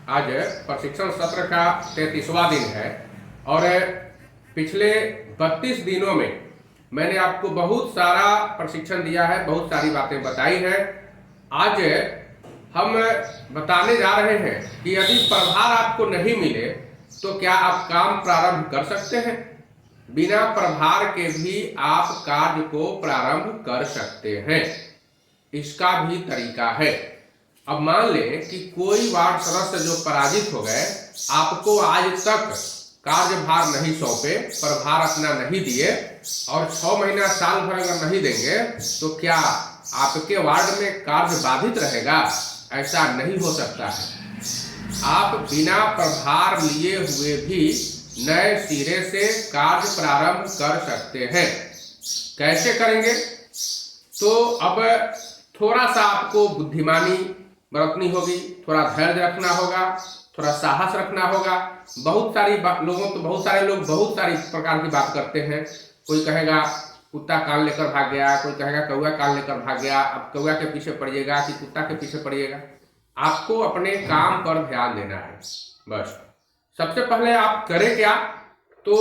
आज प्रशिक्षण सत्र का 33वां दिन है और पिछले 32 दिनों में मैंने आपको बहुत सारा प्रशिक्षण दिया है, बहुत सारी बातें बताई हैं। आज हम बताने जा रहे हैं कि यदि प्रभार आपको नहीं मिले तो क्या आप काम प्रारंभ कर सकते हैं। बिना प्रभार के भी आप कार्य को प्रारंभ कर सकते हैं, इसका भी तरीका है। अब मान लें कि कोई वार्ड सदस्य जो पराजित हो गए, आपको आज तक कार्यभार नहीं सौंपे, प्रभार अपना नहीं दिए और 6 महीना साल भर अगर नहीं देंगे तो क्या आपके वार्ड में कार्य बाधित रहेगा? ऐसा नहीं हो सकता है। आप बिना प्रभार लिए हुए भी नए सिरे से कार्य प्रारंभ कर सकते हैं। कैसे करेंगे? तो अब थोड़ा सा आपको बुद्धिमानी बरतनी होगी, थोड़ा धैर्य रखना होगा, थोड़ा साहस रखना होगा। बहुत सारे लोग बहुत सारी प्रकार की बात करते हैं। कोई कहेगा कुत्ता कान लेकर भाग गया, कोई कहेगा कौआ कान लेकर भाग गया। अब कौआ के पीछे पड़िएगा कि कुत्ता के पीछे पड़िएगा? आपको अपने काम पर ध्यान देना है बस। सबसे पहले आप करें क्या? तो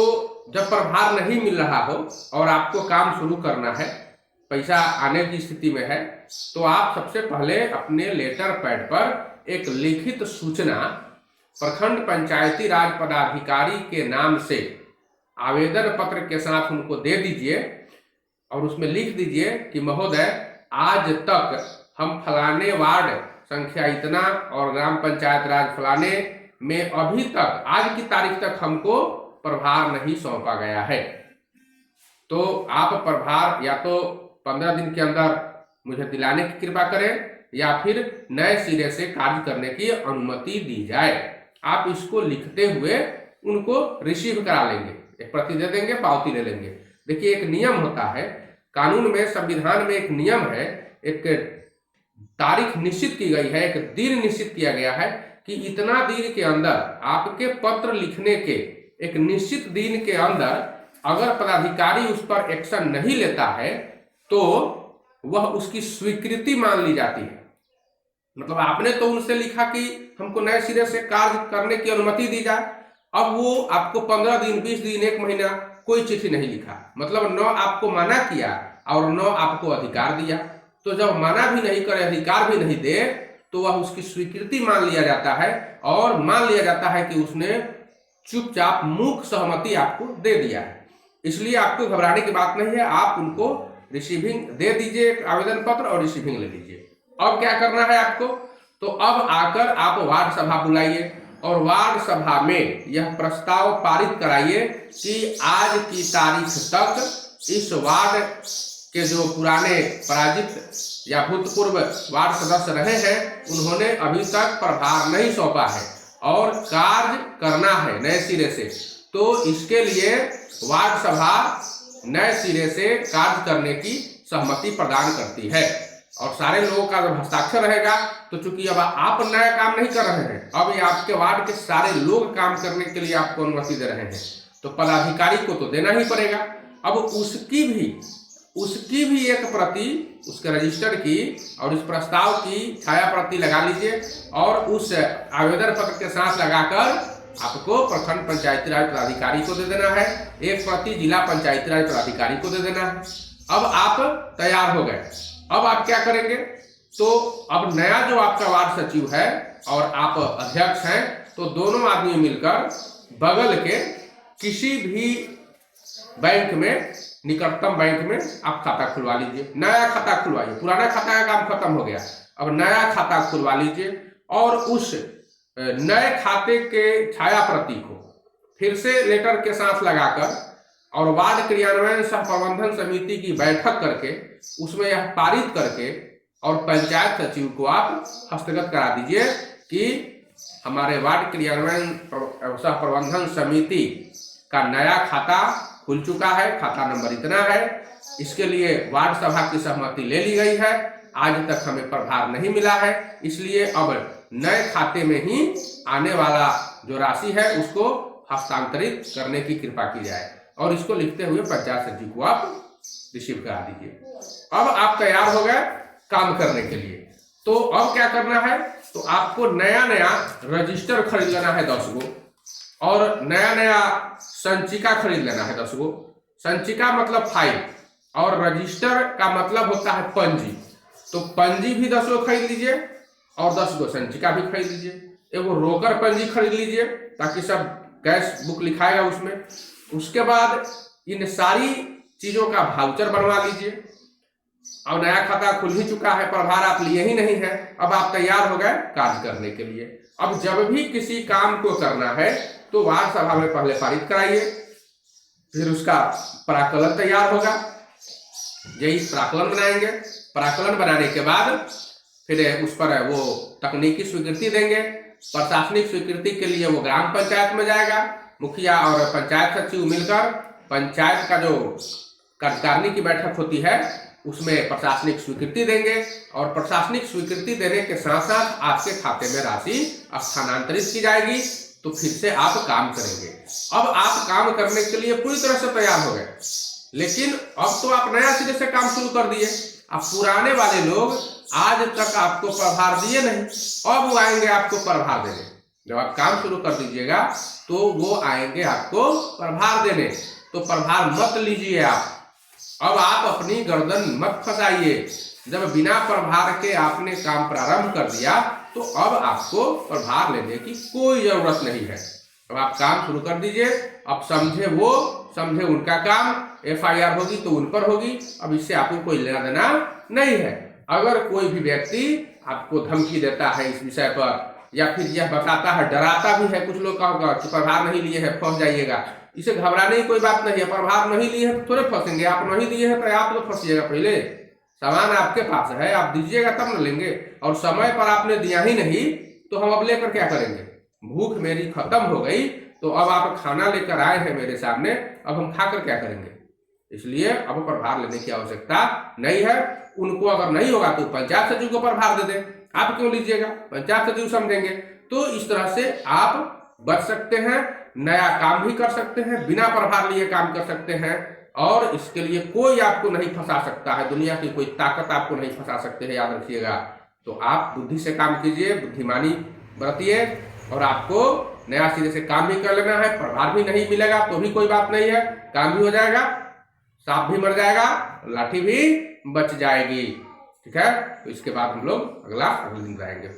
जब प्रभार नहीं मिल रहा हो और आपको काम शुरू करना है, पैसा आने की स्थिति में है, तो आप सबसे पहले अपने लेटर पैड पर एक लिखित सूचना प्रखंड पंचायती राज पदाधिकारी के नाम से आवेदन पत्र के साथ उनको दे दीजिए और उसमें लिख दीजिए कि महोदय, आज तक हम फलाने वार्ड संख्या इतना और ग्राम पंचायत राज फलाने में अभी तक आज की तारीख तक हमको प्रभार नहीं सौंपा गया है। तो आप प्रभार या तो 15 दिन के अंदर मुझे दिलाने की कृपा करें या फिर नए सिरे से कार्य करने की अनुमति दी जाए। आप इसको लिखते हुए उनको रिसीव करा लेंगे, एक प्रति दे देंगे, पावती ले लेंगे। देखिए, एक नियम होता है कानून में, संविधान में एक नियम है, एक तारीख निश्चित की गई है, एक दिन निश्चित किया गया है कि इतना दिन के अंदर आपके पत्र लिखने के एक निश्चित दिन के अंदर अगर पदाधिकारी उस पर एक्शन नहीं लेता है तो वह उसकी स्वीकृति मान ली जाती है। मतलब आपने तो उनसे लिखा कि हमको नए सिरे से कार्य करने की अनुमति दी जाए, अब वो आपको 15 दिन, 20 दिन, 1 महीना कोई चिट्ठी नहीं लिखा, मतलब न आपको मना किया और न आपको अधिकार दिया। तो जब मना भी नहीं करे, अधिकार भी नहीं दे, तो वह उसकी स्वीकृति मान लिया जाता है और मान लिया जाता है कि उसने चुपचाप मूक सहमति आपको दे दिया है। इसलिए आपको घबराने की बात नहीं है। आप उनको रिसीविंग दे दीजिए, आवेदन पत्र, और रिसीविंग ले लीजिए। अब क्या करना है आपको? तो अब आकर आप वार्ड सभा बुलाइए और वार्ड सभा में यह प्रस्ताव पारित कराइए कि आज की तारीख तक इस वार्ड के जो पुराने पराजित या भूतपूर्व वार्ड सदस्य रहे हैं, उन्होंने अभी तक प्रभार नहीं सौंपा है और कार्य करना है नए सिरे से। तो इसके लिए वार्ड सभा नए सिरे से कार्य करने की सहमति प्रदान करती है और सारे लोगों का जब हस्ताक्षर रहेगा तो चूंकि अब आप नया काम नहीं कर रहे हैं, अब ये आपके वार्ड के सारे लोग काम करने के लिए आपको अनुमति दे रहे हैं, तो पदाधिकारी को तो देना ही पड़ेगा। अब उसकी भी एक प्रति, उसके रजिस्टर की और इस प्रस्ताव की छाया प्रति लगा लीजिए और उस आवेदन पत्र के साथ लगाकर आपको प्रखंड पंचायती राज पदाधिकारी को दे देना है, एक प्रति जिला पंचायती राज पदाधिकारी को दे देना है। अब आप तैयार हो गए। अब आप क्या करेंगे? तो अब नया जो आपका वार्ड सचिव है और आप अध्यक्ष हैं, तो दोनों आदमी मिलकर बगल के किसी भी बैंक में, निकटतम बैंक में आप खाता खुलवा लीजिए। नया खाता खुलवाइए, पुराना खाता का काम खत्म हो गया, अब नया खाता खुलवा लीजिए और उस नए खाते के छाया प्रति को फिर से लेटर के साथ लगाकर और वार्ड क्रियान्वयन सह प्रबंधन समिति की बैठक करके उसमें यह पारित करके और पंचायत सचिव को आप हस्तगत करा दीजिए कि हमारे वार्ड क्रियान्वयन सह प्रबंधन समिति का नया खाता खुल चुका है, खाता नंबर इतना है, इसके लिए वार्ड सभा की सहमति ले ली गई है, आज तक हमें प्रभार नहीं मिला है, इसलिए अब नए खाते में ही आने वाला जो राशि है उसको हस्तांतरित करने की कृपा की जाए और इसको लिखते हुए पंचायत सचिव को आप रिसीव करा दीजिए। अब आप तैयार हो गए काम करने के लिए। तो अब क्या करना है? तो आपको नया नया रजिस्टर खरीद लेना है 10 गो, और नया नया संचिका खरीद लेना है 10 गो। संचिका मतलब फाइल, और रजिस्टर का मतलब होता है पंजी। तो पंजी भी 10 गो खरीद लीजिए और 10 गो संचिका भी खरीद लीजिए। एगो रोकर पंजी खरीद लीजिए ताकि सब गैस बुक लिखाएगा उसमें। उसके बाद इन सारी चीजों का वाउचर बनवा लीजिए। अब नया खाता खुल ही चुका है, प्रभार आप लिए ही नहीं है, अब आप तैयार हो गए कार्य करने के लिए। अब जब भी किसी काम को करना है तो वार्ड सभा में पहले पारित कराइए, फिर उसका प्राक्कलन तैयार होगा, यही प्राक्कलन बनाएंगे। प्राक्कलन बनाने के बाद फिर उस पर वो तकनीकी स्वीकृति देंगे। प्रशासनिक स्वीकृति के लिए वो ग्राम पंचायत में जाएगा। मुखिया और पंचायत सचिव मिलकर पंचायत का जो कार्यकारिणी की बैठक होती है उसमें प्रशासनिक स्वीकृति देंगे, और प्रशासनिक स्वीकृति देने के साथ साथ आपके खाते में राशि स्थानांतरित की जाएगी। तो फिर से आप काम करेंगे। अब आप काम करने के लिए पूरी तरह से तैयार हो गए, लेकिन अब तो आप नया सिरे से काम शुरू कर दिए। अब पुराने वाले लोग आज तक आपको प्रभार दिए नहीं, अब वो आएंगे आपको प्रभार देने। जब आप काम शुरू कर दीजिएगा तो वो आएंगे आपको प्रभार देने। तो प्रभार मत लीजिए आप। अब आप अपनी गर्दन मत फंसाइए। जब बिना प्रभार के आपने काम प्रारंभ कर दिया तो अब आपको प्रभार लेने की कोई जरूरत नहीं है। अब आप काम शुरू कर दीजिए। अब समझे वो, समझे उनका काम, FIR होगी तो उन पर होगी। अब इससे आपको कोई लेना देना नहीं है। अगर कोई भी व्यक्ति आपको धमकी देता है इस विषय पर, या फिर यह बताता है, डराता भी है, कुछ लोग कहोगा कि प्रभार नहीं लिए है फंस जाइएगा, इसे घबराने की कोई बात नहीं है। प्रभार नहीं लिए है तो थोड़े फंसेंगे। आप नहीं दिए हैं तो आप तो फंसिएगा। पहले सामान आपके पास है, आप दीजिएगा तब न लेंगे, और समय पर आपने दिया ही नहीं तो हम अब लेकर क्या करेंगे। भूख मेरी खत्म हो गई तो अब आप खाना लेकर आए हैं मेरे सामने, अब हम खाकर क्या करेंगे। इसलिए अब प्रभार लेने की आवश्यकता नहीं है। उनको अगर नहीं होगा तो पंचायत सचिव को प्रभार दे दें। आप क्यों लीजिएगा, पंचायत सचिव समझेंगे। तो इस तरह से आप बच सकते हैं, नया काम भी कर सकते हैं, बिना प्रभार लिए काम कर सकते हैं, और इसके लिए कोई आपको नहीं फंसा सकता है। दुनिया की कोई ताकत आपको नहीं फंसा सकते हैं, याद रखिएगा। तो आप बुद्धि से काम कीजिए, बुद्धिमानी बरतिए, और आपको नया सिरे से काम भी कर लेना है। प्रभार भी नहीं मिलेगा तो भी कोई बात नहीं है, काम भी हो जाएगा, सांप भी मर जाएगा, लाठी भी बच जाएगी। ठीक है, तो इसके बाद हम लोग अगले दिन रहेंगे।